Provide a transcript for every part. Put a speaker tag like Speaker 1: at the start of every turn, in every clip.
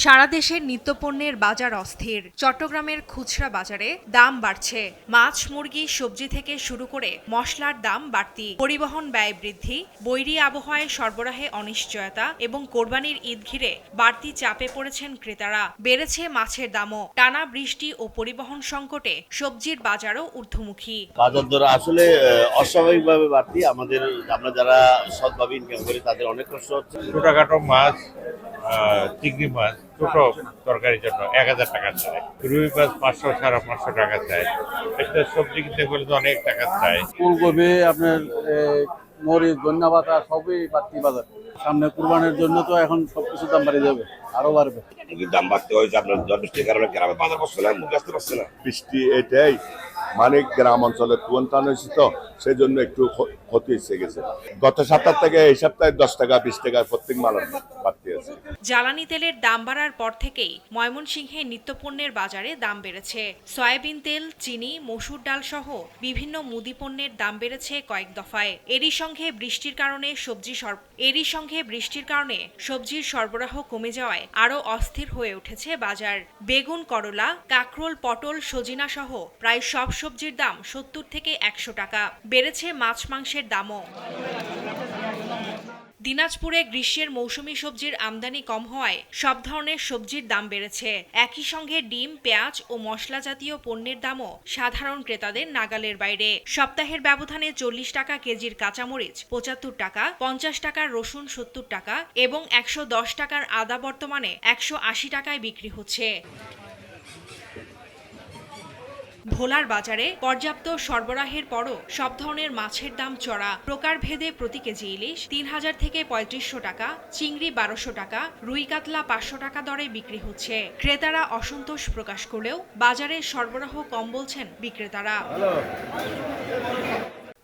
Speaker 1: সারা দেশের নিত্যপণ্যের বাজার অস্থির। চট্টগ্রামের খুচরা বাজারে দাম বাড়ছে। মাছ, মুরগি, সবজি থেকে শুরু করে মশলার দাম বাড়তি। পরিবহন ব্যয় বৃদ্ধি, বৈরী আবহাওয়ায় সরবরাহে অনিশ্চয়তা এবং কোরবানির ঈদ ঘিরে বাড়তি চাপে পড়েছেন ক্রেতারা। বেড়েছে মাছের দামও। টানা বৃষ্টি ও পরিবহন সংকটে সবজির বাজারও ঊর্ধ্বমুখী।
Speaker 2: বাজার দর আসলে অস্বাভাবিকভাবে বাড়তি। আমরা যারা সৎভাবে ইনকাম করি তাদের অনেক কষ্ট হচ্ছে।
Speaker 3: ছোটখাটো মাছ, চিংড়ি মাছ ছোট তরকারির জন্য 1000 টাকা চায়, রুই মাছ 500 550 টাকা চায়, একটা সবজি কিনতে গেলে তো অনেক টাকা চায়।
Speaker 4: ফুলকপি আপনার মরিচ, ধনিয়া পাতা সবই বাড়তি বাজার। সামনে কুরবানির জন্য তো এখন সবকিছুর দাম বাড়ে যাবে, আরো বাড়বে।
Speaker 5: দাম বাড়তে হয়েছে আপনার বৃষ্টির কারণে গ্রামে বাজার বসছে না, মুখ আসতে পারছে না।
Speaker 6: বৃষ্টি এটাই মানে গ্রাম অঞ্চলে তুফান টান হয়েছে, তো সেই জন্য একটু ক্ষতি এসে গেছে। গত সপ্তাহ থেকে এই সপ্তাহে 10 টাকা 20 টাকা প্রত্যেক মালের বাড়তি আছে।
Speaker 1: জ্বালানি তেলের দাম বাড়ার পর থেকেই ময়মনসিংহে নিত্যপণ্যের বাজারে দাম বেড়েছে। সয়াবিন তেল, চিনি, মসুর ডাল সহ বিভিন্ন মুদি পণ্যের দাম বেড়েছে কয়েক দফায়। এরই সঙ্গে বৃষ্টির কারণে সবজির সরবরাহ কমে যাওয়ায় আরও অস্থির হয়ে উঠেছে বাজার। বেগুন, করলা, কাঁকরোল, পটল, সজিনা সহ প্রায় সব সবজির দাম 70 থেকে 100 টাকা। বেড়েছে মাছ মাংসের দামও। দিনাজপুরে গ্রীষ্মের মৌসুমী সবজির আমদানি কম হওয়ায় সব ধরনের সবজির দাম বেড়েছে। একই সঙ্গে ডিম, পেঁয়াজ ও মশলা জাতীয় পণ্যের দামও সাধারণ ক্রেতাদের নাগালের বাইরে। সপ্তাহের ব্যবধানে 40 টাকা কেজির কাঁচামরিচ, 75 টাকা, 50 টাকার রসুন 70 টাকা এবং 110 টাকার আদা বর্তমানে 180 টাকায় বিক্রি হচ্ছে। ভোলার বাজারে পর্যাপ্ত সরবরাহের পরও সব ধরনের মাছের দাম চড়া। প্রকারভেদে প্রতি কেজি ইলিশ 3000 থেকে 3500 টাকা, চিংড়ি 1200 টাকা, রুই কাতলা 500 টাকা দরে বিক্রি হচ্ছে। ক্রেতারা অসন্তোষ প্রকাশ করলেও বাজারে সরবরাহ কম বলছেন বিক্রেতারা।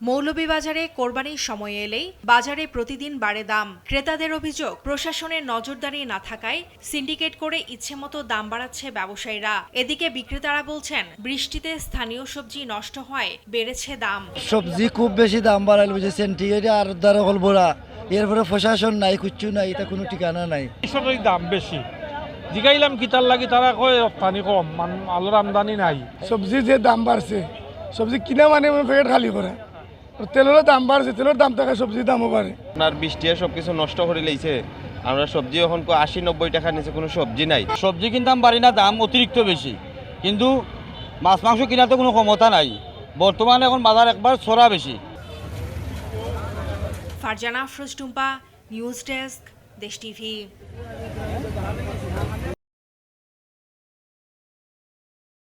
Speaker 1: মৌলভীবাজারে কোরবানির সময় এলেই বাজারে প্রতিদিন বাড়ে দাম। ক্রেতাদের অভিযোগ, প্রশাসনের নজরদারি না থাকায় সিন্ডিকেট করে ইচ্ছেমতো দাম বাড়াচ্ছে ব্যবসায়ীরা। এদিকে বিক্রেতারা বলছেন, বৃষ্টিতে স্থানীয় সবজি নষ্ট হয় বেড়েছে দাম।
Speaker 7: সবজি খুব বেশি দাম বাড়াল বুঝেছেন, ঠিক আছে, আর দ্বারা হল ভরা, এরপরে প্রশাসন নাই, কিচ্ছু নাই, এটা কোনো ঠিকানা নাই।
Speaker 8: সবই দাম বেশি, জিগাইলাম কিতার লাগি, তারা কয় রপ্তানি কম, আলোর আমদানি নাই।
Speaker 9: সবজি যে দাম বাড়ছে, সবজি কিনা মানে পেট খালি করে। তেলেরও দাম বাড়ছে, তেলের দাম থাকে, সবজির দামও বাড়ে।
Speaker 10: আপনার বৃষ্টি সবকিছু নষ্ট করে লেগেছে। আমরা সবজি এখন 80-90 টাকার নিচে কোনো সবজি নাই।
Speaker 8: সবজি কিনতাম পারি না, দাম অতিরিক্ত বেশি, কিন্তু মাছ মাংস কিনাতে কোনো ক্ষমতা নাই। বর্তমানে এখন বাজার একবার ছড়া বেশি।
Speaker 1: ফারজানা আফরোজ টুম্পা, নিউজ ডেস্ক, দেশ টিভি।